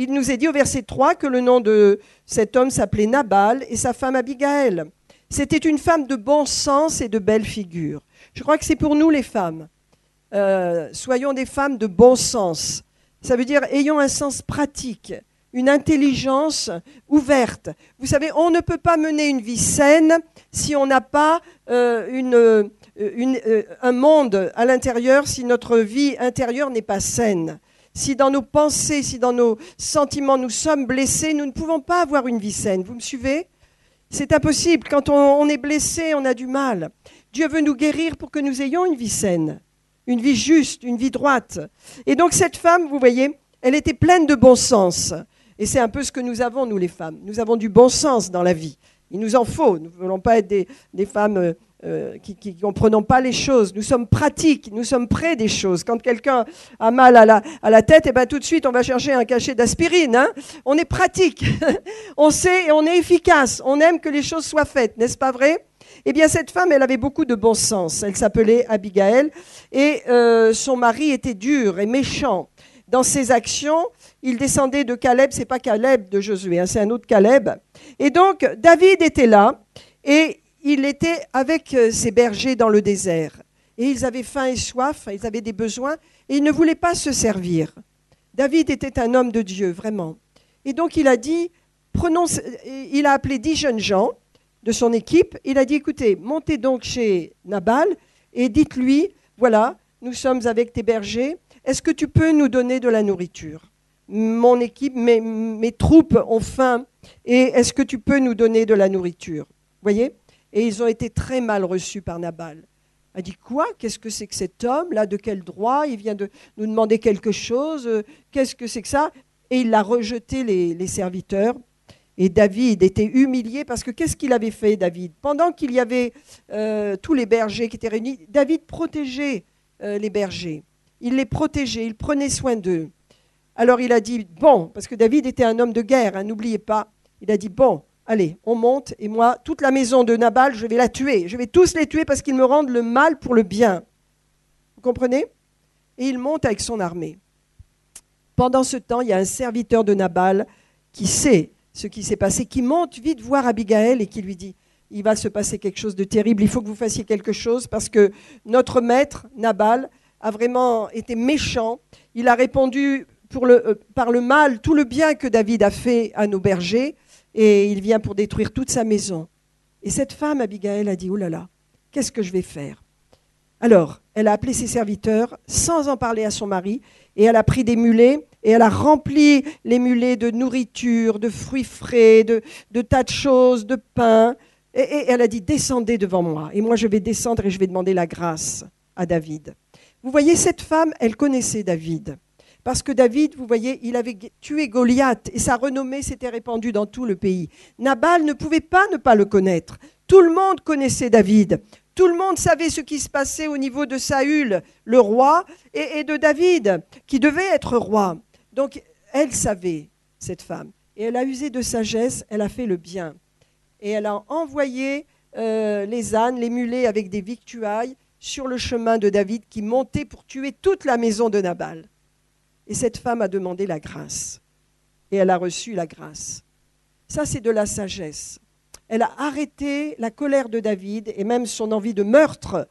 nous est dit au verset 3 que le nom de cet homme s'appelait Nabal et sa femme Abigaël. C'était une femme de bon sens et de belle figure. Je crois que c'est pour nous les femmes. Soyons des femmes de bon sens. Ça veut dire ayons un sens pratique, une intelligence ouverte. Vous savez, on ne peut pas mener une vie saine si on n'a pas un monde à l'intérieur, si notre vie intérieure n'est pas saine. Si dans nos pensées, si dans nos sentiments, nous sommes blessés, nous ne pouvons pas avoir une vie saine. Vous me suivez ? C'est impossible. Quand on est blessé, on a du mal. Dieu veut nous guérir pour que nous ayons une vie saine, une vie juste, une vie droite. Et donc cette femme, vous voyez, elle était pleine de bon sens. Et c'est un peu ce que nous avons, nous les femmes. Nous avons du bon sens dans la vie. Il nous en faut. Nous ne voulons pas être des femmes qui ne comprenons pas les choses. Nous sommes pratiques, nous sommes près des choses. Quand quelqu'un a mal à la tête, eh ben, tout de suite, on va chercher un cachet d'aspirine. Hein. On est pratique. On sait et on est efficace. On aime que les choses soient faites, n'est-ce pas vrai ? Eh bien, cette femme, elle avait beaucoup de bon sens. Elle s'appelait Abigaël et son mari était dur et méchant. Dans ses actions, il descendait de Caleb, c'est pas Caleb de Josué, hein, c'est un autre Caleb. Et donc, David était là et il était avec ses bergers dans le désert. Et ils avaient faim et soif, ils avaient des besoins et ils ne voulaient pas se servir. David était un homme de Dieu, vraiment. Et donc, il a dit, il a appelé 10 jeunes gens de son équipe. Il a dit, écoutez, montez donc chez Nabal et dites-lui, voilà, nous sommes avec tes bergers. Est-ce que tu peux nous donner de la nourriture ? Mon équipe, mes troupes ont faim. Et est-ce que tu peux nous donner de la nourriture ? Vous voyez ? Et ils ont été très mal reçus par Nabal. Il a dit, quoi ? Qu'est-ce que c'est que cet homme-là ? De quel droit ? Il vient de nous demander quelque chose. Qu'est-ce que c'est que ça ? Et il a rejeté les serviteurs. Et David était humilié parce que qu'est-ce qu'il avait fait, David ? Pendant qu'il y avait tous les bergers qui étaient réunis, David protégeait les bergers. Il les protégeait, il prenait soin d'eux. Alors il a dit, bon, parce que David était un homme de guerre, hein, n'oubliez pas. Il a dit, bon, allez, on monte et moi, toute la maison de Nabal, je vais la tuer. Je vais tous les tuer parce qu'ils me rendent le mal pour le bien. Vous comprenez ? Et il monte avec son armée. Pendant ce temps, il y a un serviteur de Nabal qui sait ce qui s'est passé, qui monte vite voir Abigaël et qui lui dit, il va se passer quelque chose de terrible, il faut que vous fassiez quelque chose parce que notre maître, Nabal, a vraiment été méchant. Il a répondu par le mal tout le bien que David a fait à nos bergers et il vient pour détruire toute sa maison. Et cette femme, Abigaël, a dit, oh là là, qu'est-ce que je vais faire ? Alors, elle a appelé ses serviteurs sans en parler à son mari, et elle a pris des mulets, et elle a rempli les mulets de nourriture, de fruits frais, de tas de choses, de pain, et elle a dit, descendez devant moi, et moi je vais descendre et je vais demander la grâce à David. Vous voyez, cette femme, elle connaissait David. Parce que David, vous voyez, il avait tué Goliath et sa renommée s'était répandue dans tout le pays. Nabal ne pouvait pas ne pas le connaître. Tout le monde connaissait David. Tout le monde savait ce qui se passait au niveau de Saül, le roi, et de David, qui devait être roi. Donc, elle savait, cette femme. Et elle a usé de sagesse, elle a fait le bien. Et elle a envoyé les ânes, les mulets avec des victuailles sur le chemin de David qui montait pour tuer toute la maison de Nabal. Et cette femme a demandé la grâce. Et elle a reçu la grâce. Ça, c'est de la sagesse. Elle a arrêté la colère de David et même son envie de meurtre,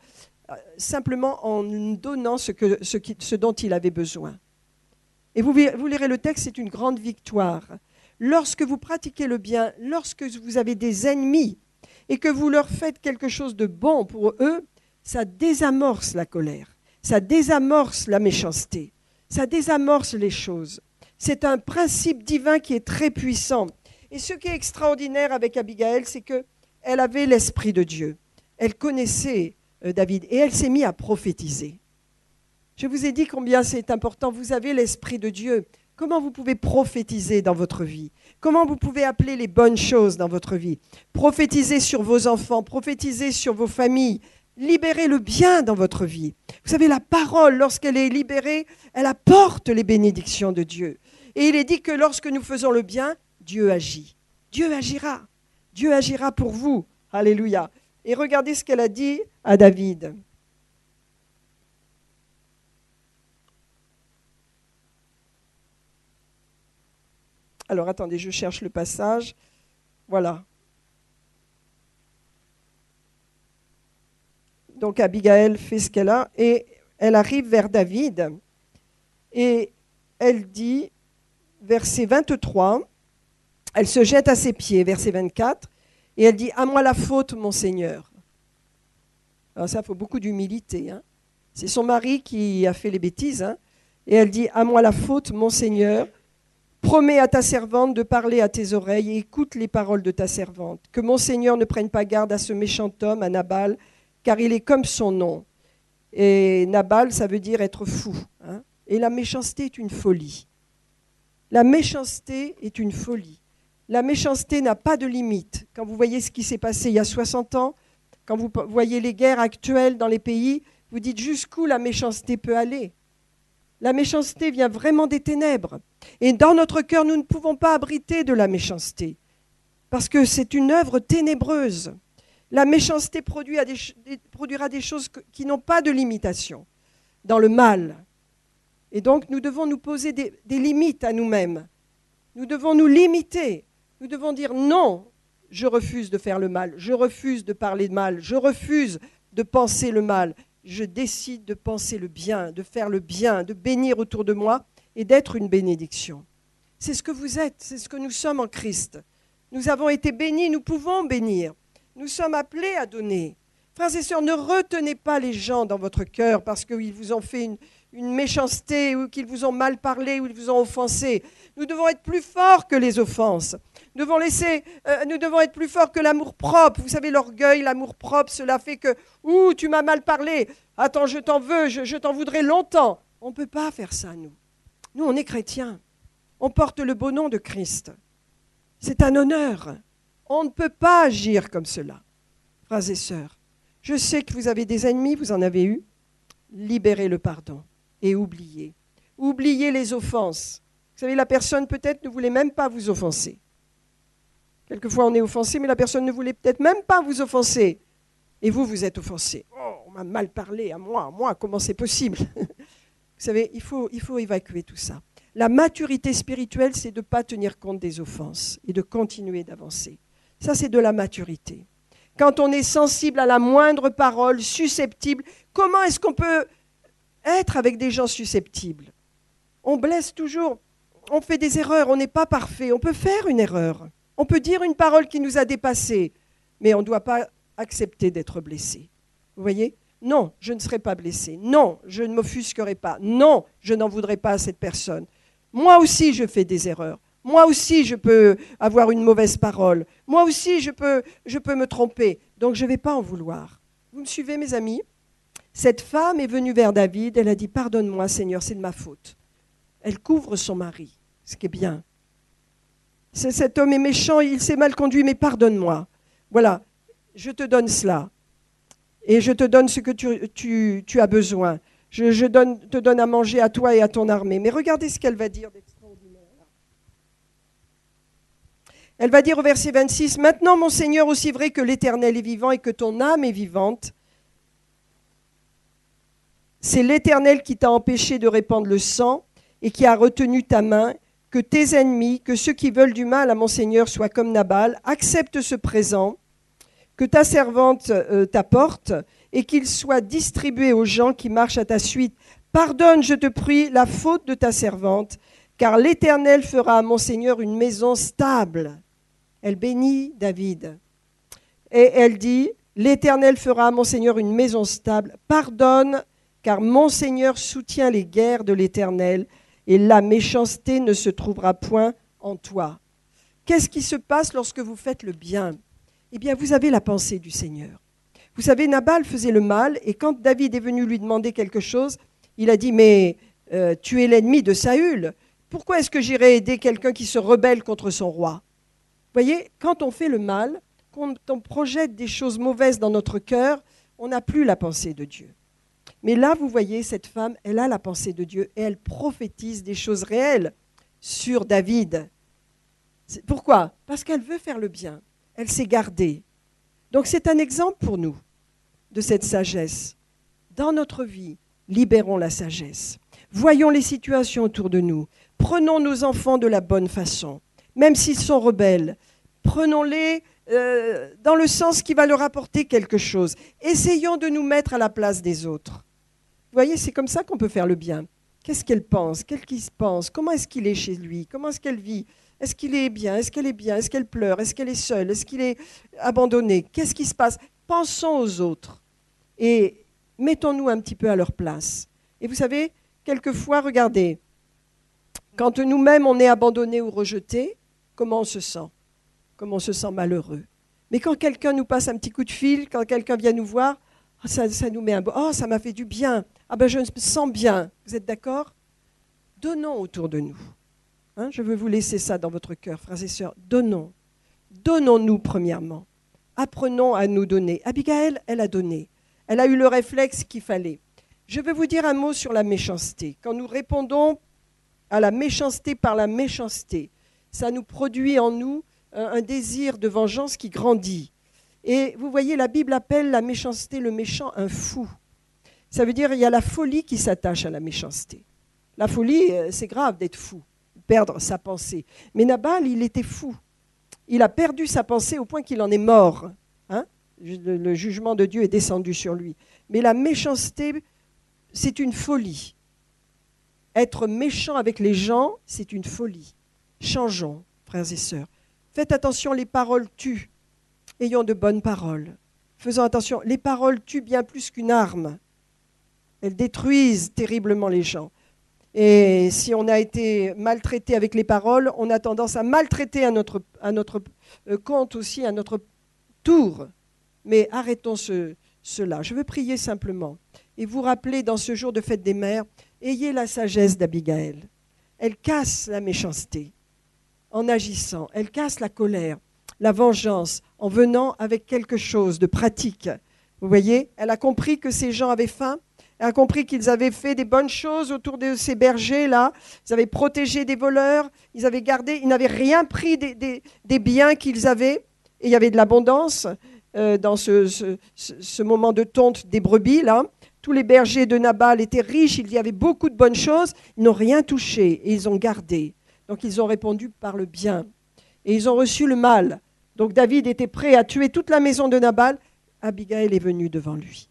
simplement en donnant ce dont il avait besoin. Et vous lirez le texte, c'est une grande victoire. Lorsque vous pratiquez le bien, lorsque vous avez des ennemis et que vous leur faites quelque chose de bon pour eux, ça désamorce la colère, ça désamorce la méchanceté. Ça désamorce les choses. C'est un principe divin qui est très puissant. Et ce qui est extraordinaire avec Abigail, c'est qu'elle avait l'Esprit de Dieu. Elle connaissait David et elle s'est mise à prophétiser. Je vous ai dit combien c'est important. Vous avez l'Esprit de Dieu. Comment vous pouvez prophétiser dans votre vie? Comment vous pouvez appeler les bonnes choses dans votre vie? Prophétiser sur vos enfants, prophétiser sur vos familles. Libérez le bien dans votre vie. Vous savez, la parole, lorsqu'elle est libérée, elle apporte les bénédictions de Dieu. Et il est dit que lorsque nous faisons le bien, Dieu agit. Dieu agira. Dieu agira pour vous. Alléluia. Et regardez ce qu'elle a dit à David. Alors, attendez, je cherche le passage. Voilà. Donc Abigail fait ce qu'elle a et elle arrive vers David et elle dit, verset 23, elle se jette à ses pieds, verset 24, et elle dit, à moi la faute, mon Seigneur. Alors ça, il faut beaucoup d'humilité. Hein. C'est son mari qui a fait les bêtises. Hein. Et elle dit, à moi la faute, mon Seigneur, promets à ta servante de parler à tes oreilles et écoute les paroles de ta servante. Que mon Seigneur ne prenne pas garde à ce méchant homme, à Nabal, car il est comme son nom. Et Nabal, ça veut dire être fou. Hein. Et la méchanceté est une folie. La méchanceté est une folie. La méchanceté n'a pas de limite. Quand vous voyez ce qui s'est passé il y a 60 ans, quand vous voyez les guerres actuelles dans les pays, vous dites jusqu'où la méchanceté peut aller. La méchanceté vient vraiment des ténèbres. Et dans notre cœur, nous ne pouvons pas abriter de la méchanceté, parce que c'est une œuvre ténébreuse. La méchanceté produira des choses qui n'ont pas de limitation dans le mal. Et donc, nous devons nous poser des limites à nous-mêmes. Nous devons nous limiter. Nous devons dire non, je refuse de faire le mal, je refuse de parler de mal, je refuse de penser le mal. Je décide de penser le bien, de faire le bien, de bénir autour de moi et d'être une bénédiction. C'est ce que vous êtes, c'est ce que nous sommes en Christ. Nous avons été bénis, nous pouvons bénir. Nous sommes appelés à donner. Frères et sœurs, ne retenez pas les gens dans votre cœur parce qu'ils vous ont fait une méchanceté ou qu'ils vous ont mal parlé ou ils vous ont offensé. Nous devons être plus forts que les offenses. Nous devons être plus forts que l'amour-propre. Vous savez, l'orgueil, l'amour-propre, cela fait que « Ouh, tu m'as mal parlé. Attends, je t'en veux, je t'en voudrais longtemps. » On ne peut pas faire ça, nous. Nous, on est chrétiens. On porte le beau nom de Christ. C'est un honneur. On ne peut pas agir comme cela. Frères et sœurs, je sais que vous avez des ennemis, vous en avez eu. Libérez le pardon et oubliez. Oubliez les offenses. Vous savez, la personne peut-être ne voulait même pas vous offenser. Quelquefois, on est offensé, mais la personne ne voulait peut-être même pas vous offenser. Et vous, vous êtes offensé. Oh, on m'a mal parlé à moi, comment c'est possible? Vous savez, il faut évacuer tout ça. La maturité spirituelle, c'est de ne pas tenir compte des offenses et de continuer d'avancer. Ça, c'est de la maturité. Quand on est sensible à la moindre parole, susceptible, comment est-ce qu'on peut être avec des gens susceptibles? On blesse toujours, on fait des erreurs, on n'est pas parfait, on peut faire une erreur. On peut dire une parole qui nous a dépassés, mais on ne doit pas accepter d'être blessé. Vous voyez? Non, je ne serai pas blessé. Non, je ne m'offusquerai pas. Non, je n'en voudrais pas à cette personne. Moi aussi, je fais des erreurs. Moi aussi, je peux avoir une mauvaise parole. Moi aussi, je peux me tromper. Donc, je ne vais pas en vouloir. Vous me suivez, mes amis? Cette femme est venue vers David. Elle a dit, pardonne-moi, Seigneur, c'est de ma faute. Elle couvre son mari, ce qui est bien. Cet homme est méchant, il s'est mal conduit, mais pardonne-moi. Voilà, je te donne cela. Et je te donne ce que tu as besoin. Je te donne à manger à toi et à ton armée. Mais regardez ce qu'elle va dire d'extraordinaire. Elle va dire au verset 26, « Maintenant, mon Seigneur, aussi vrai que l'Éternel est vivant et que ton âme est vivante, c'est l'Éternel qui t'a empêché de répandre le sang et qui a retenu ta main, que tes ennemis, que ceux qui veulent du mal à mon Seigneur soient comme Nabal, accepte ce présent que ta servante t'apporte et qu'il soit distribué aux gens qui marchent à ta suite. Pardonne, je te prie, la faute de ta servante, car l'Éternel fera à mon Seigneur une maison stable. » Elle bénit David. Et elle dit, « L'Éternel fera à mon Seigneur une maison stable. Pardonne, car mon Seigneur soutient les guerres de l'Éternel, et la méchanceté ne se trouvera point en toi. » Qu'est-ce qui se passe lorsque vous faites le bien? Eh bien, vous avez la pensée du Seigneur. Vous savez, Nabal faisait le mal, et quand David est venu lui demander quelque chose, il a dit, mais tu es l'ennemi de Saül. Pourquoi est-ce que j'irai aider quelqu'un qui se rebelle contre son roi? Vous voyez, quand on fait le mal, quand on projette des choses mauvaises dans notre cœur, on n'a plus la pensée de Dieu. Mais là, vous voyez, cette femme, elle a la pensée de Dieu, et elle prophétise des choses réelles sur David. Pourquoi? Parce qu'elle veut faire le bien. Elle s'est gardée. Donc c'est un exemple pour nous de cette sagesse. Dans notre vie, libérons la sagesse. Voyons les situations autour de nous. Prenons nos enfants de la bonne façon. Même s'ils sont rebelles, prenons-les dans le sens qui va leur apporter quelque chose. Essayons de nous mettre à la place des autres. Vous voyez, c'est comme ça qu'on peut faire le bien. Qu'est-ce qu'elle pense? Qu'est-ce qu'il pense? Comment est-ce qu'il est chez lui? Comment est-ce qu'elle vit? Est-ce qu'il est bien? Est-ce qu'elle est bien? Est-ce qu'elle pleure? Est-ce qu'elle est seule? Est-ce qu'il est abandonné? Qu'est-ce qui se passe? Pensons aux autres et mettons-nous un petit peu à leur place. Et vous savez, quelquefois, regardez, quand nous-mêmes on est abandonné ou rejeté, comment on se sent? Comment on se sent malheureux. Mais quand quelqu'un nous passe un petit coup de fil, quand quelqu'un vient nous voir, ça nous met un beau... Oh, ça m'a fait du bien. Ah ben, je me sens bien. Vous êtes d'accord? Donnons autour de nous. Je veux vous laisser ça dans votre cœur, frères et sœurs. Donnons. Donnons-nous premièrement. Apprenons à nous donner. Abigail, elle a donné. Elle a eu le réflexe qu'il fallait. Je veux vous dire un mot sur la méchanceté. Quand nous répondons à la méchanceté par la méchanceté, ça nous produit en nous un désir de vengeance qui grandit. Et vous voyez, la Bible appelle la méchanceté, le méchant, un fou. Ça veut dire qu'il y a la folie qui s'attache à la méchanceté. La folie, c'est grave d'être fou, perdre sa pensée. Mais Nabal, il était fou. Il a perdu sa pensée au point qu'il en est mort. Le jugement de Dieu est descendu sur lui. Mais la méchanceté, c'est une folie. Être méchant avec les gens, c'est une folie. Changeons, frères et sœurs. Faites attention, les paroles tuent. Ayons de bonnes paroles. Faisons attention, les paroles tuent bien plus qu'une arme. Elles détruisent terriblement les gens. Et si on a été maltraité avec les paroles, on a tendance à maltraiter à notre compte aussi, à notre tour. Mais arrêtons cela. Je veux prier simplement et vous rappeler dans ce jour de fête des mères, ayez la sagesse d'Abigail. Elle casse la méchanceté en agissant. Elle casse la colère, la vengeance, en venant avec quelque chose de pratique. Vous voyez, elle a compris que ces gens avaient faim. Elle a compris qu'ils avaient fait des bonnes choses autour de ces bergers-là. Ils avaient protégé des voleurs. Ils avaient gardé, ils n'avaient rien pris des biens qu'ils avaient. Et il y avait de l'abondance dans ce moment de tonte des brebis, là. Tous les bergers de Nabal étaient riches. Il y avait beaucoup de bonnes choses. Ils n'ont rien touché et ils ont gardé. Donc ils ont répondu par le bien. Et ils ont reçu le mal. Donc David était prêt à tuer toute la maison de Nabal. Abigail est venue devant lui.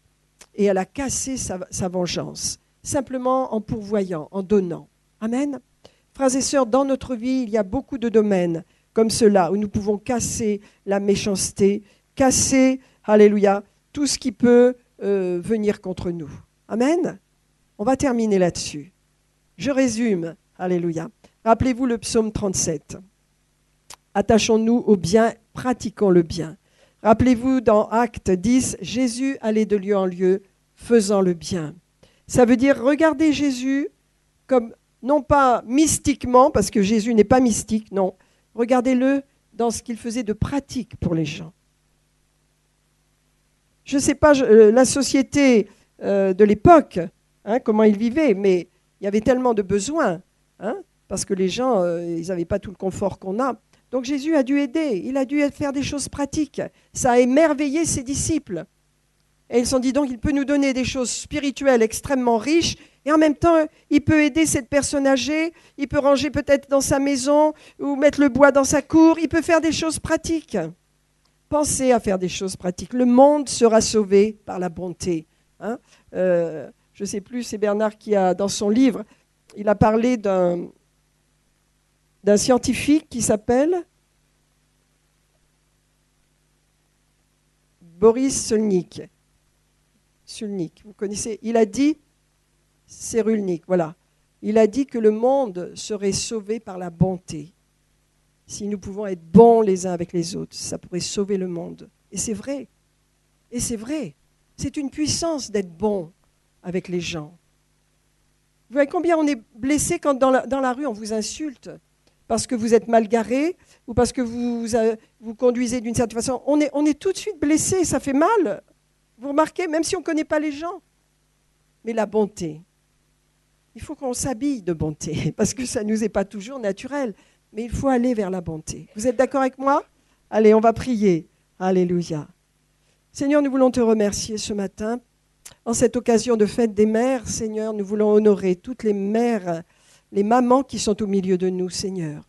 Et elle a cassé sa vengeance, simplement en pourvoyant, en donnant. Amen. Frères et sœurs, dans notre vie, il y a beaucoup de domaines comme cela, où nous pouvons casser la méchanceté, casser, alléluia, tout ce qui peut venir contre nous. Amen. On va terminer là-dessus. Je résume. Alléluia. Rappelez-vous le psaume 37. Attachons-nous au bien, pratiquons le bien. Rappelez-vous dans Actes 10, Jésus allait de lieu en lieu faisant le bien. Ça veut dire regardez Jésus comme, non pas mystiquement, parce que Jésus n'est pas mystique, non. Regardez-le dans ce qu'il faisait de pratique pour les gens. Je ne sais pas la société de l'époque, comment ils vivaient, mais il y avait tellement de besoins, parce que les gens, ils n'avaient pas tout le confort qu'on a. Donc Jésus a dû aider, il a dû faire des choses pratiques. Ça a émerveillé ses disciples. Et ils se sont dit donc, il peut nous donner des choses spirituelles extrêmement riches, et en même temps, il peut aider cette personne âgée, il peut ranger peut-être dans sa maison, ou mettre le bois dans sa cour, il peut faire des choses pratiques. Pensez à faire des choses pratiques. Le monde sera sauvé par la bonté. Je ne sais plus, c'est Bernard qui a, dans son livre, il a parlé d'un scientifique qui s'appelle Boris Cyrulnik. Vous connaissez? Il a dit, Cyrulnik, voilà. Il a dit que le monde serait sauvé par la bonté. Si nous pouvons être bons les uns avec les autres, ça pourrait sauver le monde. Et c'est vrai. Et c'est vrai. C'est une puissance d'être bon avec les gens. Vous voyez combien on est blessé quand dans la rue on vous insulte parce que vous êtes mal garé ou parce que vous conduisez d'une certaine façon. On est tout de suite blessé, ça fait mal. Vous remarquez, même si on ne connaît pas les gens. Mais la bonté, il faut qu'on s'habille de bonté parce que ça ne nous est pas toujours naturel. Mais il faut aller vers la bonté. Vous êtes d'accord avec moi? Allez, on va prier. Alléluia. Seigneur, nous voulons te remercier ce matin. En cette occasion de fête des mères, Seigneur, nous voulons honorer toutes les mères, les mamans qui sont au milieu de nous, Seigneur.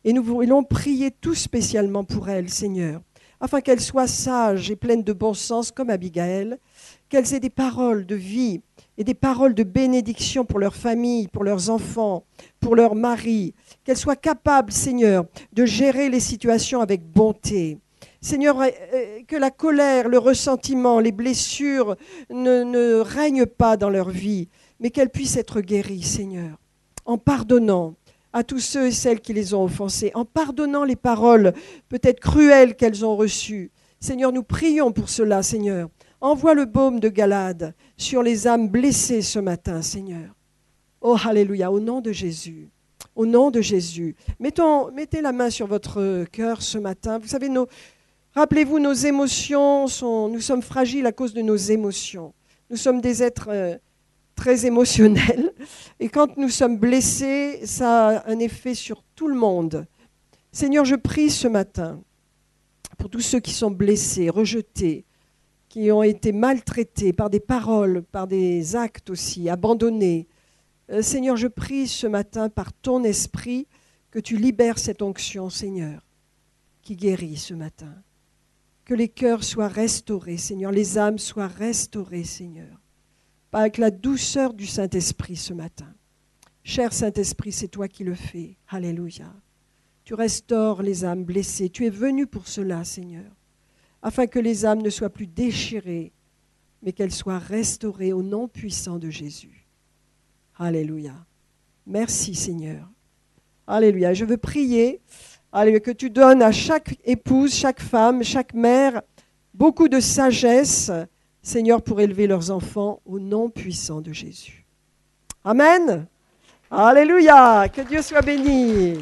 Et nous voulons prier tout spécialement pour elles, Seigneur, afin qu'elles soient sages et pleines de bon sens comme Abigaël, qu'elles aient des paroles de vie et des paroles de bénédiction pour leur famille, pour leurs enfants, pour leur mari, qu'elles soient capables, Seigneur, de gérer les situations avec bonté. Seigneur, que la colère, le ressentiment, les blessures ne règnent pas dans leur vie, mais qu'elles puissent être guéries, Seigneur, en pardonnant à tous ceux et celles qui les ont offensés, en pardonnant les paroles peut-être cruelles qu'elles ont reçues. Seigneur, nous prions pour cela, Seigneur. Envoie le baume de Galade sur les âmes blessées ce matin, Seigneur. Oh, alléluia, au nom de Jésus. Au nom de Jésus. Mettez la main sur votre cœur ce matin. Vous savez, rappelez-vous, nos émotions, nous sommes fragiles à cause de nos émotions. Nous sommes des êtres très émotionnels. Et quand nous sommes blessés, ça a un effet sur tout le monde. Seigneur, je prie ce matin pour tous ceux qui sont blessés, rejetés, qui ont été maltraités par des paroles, par des actes aussi, abandonnés. Seigneur, je prie ce matin par ton esprit que tu libères cette onction, Seigneur, qui guérit ce matin. Que les cœurs soient restaurés, Seigneur, les âmes soient restaurées, Seigneur, avec la douceur du Saint-Esprit ce matin. Cher Saint-Esprit, c'est toi qui le fais. Alléluia. Tu restaures les âmes blessées. Tu es venu pour cela, Seigneur, afin que les âmes ne soient plus déchirées, mais qu'elles soient restaurées au nom puissant de Jésus. Alléluia. Merci, Seigneur. Alléluia. Je veux prier, alléluia, que tu donnes à chaque épouse, chaque femme, chaque mère, beaucoup de sagesse, Seigneur, pour élever leurs enfants au nom puissant de Jésus. Amen. Alléluia. Que Dieu soit béni.